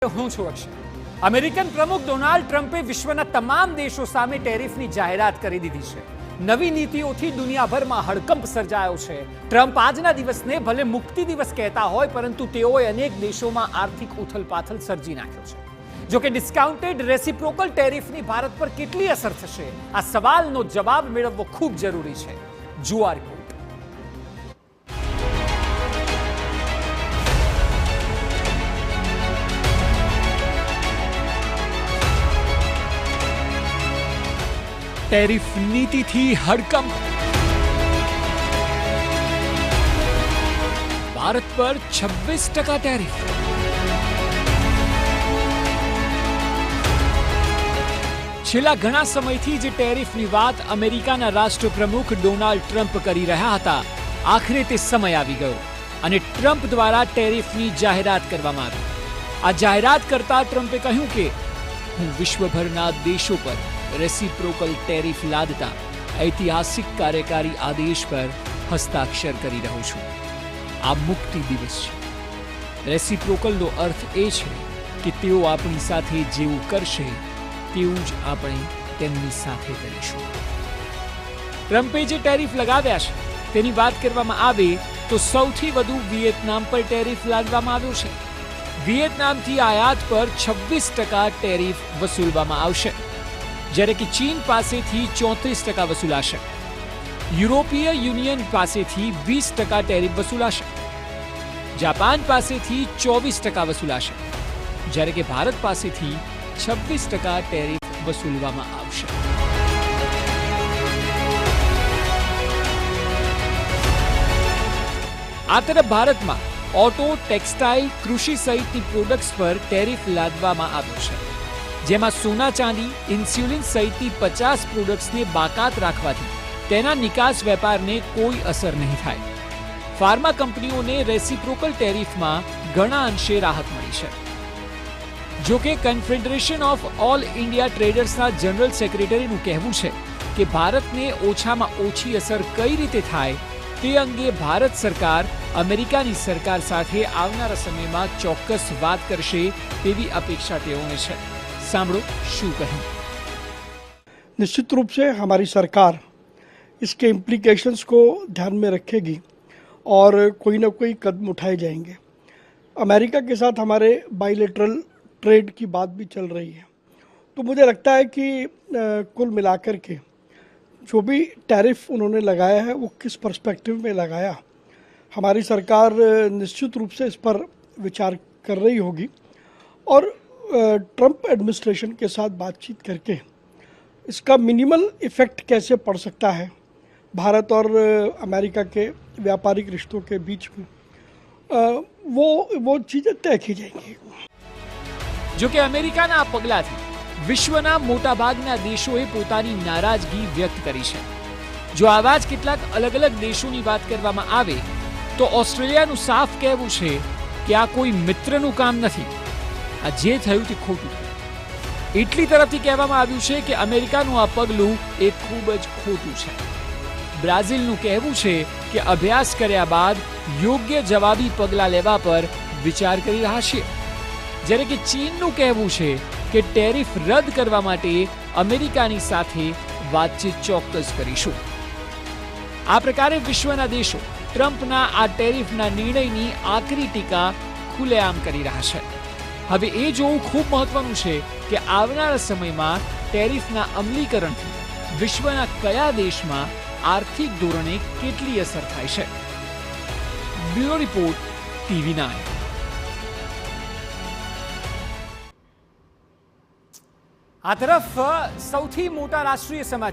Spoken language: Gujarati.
હું છું અક્ષય. અમેરિકન પ્રમુખ ડોનાલ્ડ ટ્રમ્પે વિશ્વના તમામ દેશો સામે ટેરિફની જાહેરાત કરી દીધી છે. નવી નીતિઓથી દુનિયાભરમાં હડકંપ સર્જાયો છે. ટ્રમ્પ આજના દિવસને ભલે મુક્તિ દિવસ કહેતા હોય, પરંતુ તેઓએ અનેક દેશોમાં આર્થિક ઉથલપાથલ સર્જી નાખ્યો છે. જો કે ડિસ્કાઉન્ટેડ રેસિપ્રોકલ ટેરિફની ભારત પર કેટલી અસર થશે, આ સવાલનો જવાબ મેળવવો ખૂબ જરૂરી છે. જુઓ આ રિપોર્ટ. ટેરિફ નીતિથી હડકંપ. ભારત પર 26% ટેરિફ. છેલ્લા ઘણા સમયથી જે ટેરિફની વાત અમેરિકાના રાષ્ટ્રપ્રમુખ ડોનાલ્ડ ટ્રમ્પ કરી રહ્યા હતા, આખરે તે સમય આવી ગયો અને ટ્રમ્પ દ્વારા ટેરિફની જાહેરાત કરવામાં આવી. આ જાહેરાત કરતા ટ્રમ્પે કહ્યું કે હું વિશ્વભરના દેશો પર રેસિપ્રોકલ ટેરિફ લાદતા ઐતિહાસિક કાર્યકારી આદેશ પર હસ્તાક્ષર કરી રહ્યો છું. આ મુક્તિ દિવસ છે. રેસિપ્રોકલનો અર્થ એ છે કે તેઓ આપણી સાથે જેવું કરશે તેવું જ આપણે તેમની સાથે કરીશું. ટ્રમ્પે જે ટેરિફ લગાવ્યા છે તેની વાત કરવામાં આવે તો સૌથી વધુ વિયેતનામ પર ટેરિફ લાદવામાં આવ્યો છે. વિયેતનામથી આયાત પર 26% ટેરિફ વસૂલવામાં આવશે, જ્યારે કે ચીન પાસેથી 34% વસૂલાશે. યુરોપીય યુનિયન પાસેથી 20% ટેરિફ વસૂલાશે. જાપાન પાસેથી 24% વસૂલાશે, જ્યારે કે ભારત પાસેથી 26% ટેરિફ વસૂલવામાં આવશે. આ તરફ ભારતમાં ઓટો, ટેક્સટાઇલ, કૃષિ સહિતની પ્રોડક્ટ્સ પર ટેરિફ લાદવામાં આવ્યો છે, જેમાં સોના, ચાંદી, ઇન્સ્યુલિન સહિતની 50 પ્રોડક્ટ્સને બાકાત રાખવાથી તેના નિકાસ વેપારને કોઈ અસર નહીં થાય. ફાર્મા કંપનીઓને રેસિપ્રોકલ ટેરિફમાં ઘણા અંશે રાહત મળી છે. જો કે કન્ફેડરેશન ઓફ ઓલ ઇન્ડિયા ટ્રેડર્સના જનરલ સેક્રેટરીનું કહેવું છે કે ભારતને ઓછામાં ઓછી અસર કઈ રીતે થાય તે અંગે ભારત સરકાર અમેરિકાની સરકાર સાથે આવનારા સમયમાં ચોક્કસ વાત કરશે તેવી અપેક્ષા તેઓને છે. सामड़ो शू कहें. निश्चित रूप से हमारी सरकार इसके इम्प्लीकेशंस को ध्यान में रखेगी और कोई ना कोई कदम उठाए जाएंगे. अमेरिका के साथ हमारे बाइलेटरल ट्रेड की बात भी चल रही है, तो मुझे लगता है कि कुल मिलाकर के जो भी टैरिफ उन्होंने लगाया है वो किस पर्सपेक्टिव में लगाया, हमारी सरकार निश्चित रूप से इस पर विचार कर रही होगी और ट्रंप एडमिनिस्ट्रेशन के साथ बातचीत करके इसका मिनिमल इफ़ेक्ट कैसे पड़ सकता है भारत और अमेरिका के व्यापारिक रिश्तों के बीच में, वो चीज़ें तय की जाएंगी. જો કે અમેરિકાના આ પગલાથી વિશ્વના મોટાભાગના દેશોએ પોતાની નારાજગી વ્યક્ત કરી છે. જો આવા જ કેટલાક અલગ અલગ દેશોની વાત કરવામાં આવે તો ઓસ્ટ્રેલિયાનું સાફ કહેવું છે કે આ કોઈ મિત્રનું કામ નથી. આ જે થયું તે ખોટું થયું. ઇટલી તરફથી કહેવામાં આવ્યું છે કે અમેરિકાનું આ પગલું એ ખૂબ જ ખોટું છે. બ્રાઝિલનું કહેવું છે કે અભ્યાસ કર્યા બાદ યોગ્ય જવાબી પગલાં લેવા પર વિચાર કરી રહ્યા છીએ, જ્યારે કે ચીનનું કહેવું છે કે ટેરિફ રદ કરવા માટે અમેરિકાની સાથે વાતચીત ચોક્કસ કરીશું. આ પ્રકારે વિશ્વના દેશો ટ્રમ્પના આ ટેરિફના નિર્ણયની આકરી ટીકા ખુલ્લેઆમ કરી રહ્યા છે. હવે એ જોવું ખૂબ મહત્વનું છે કે આવનારા સમયમાં ટેરિફના અમલીકરણથી વિશ્વના કયા દેશમાં આર્થિક ધોરણે કેટલી અસર થાય છે. Bureau report, TV9. આ તરફ સૌથી મોટા રાષ્ટ્રીય સમાચાર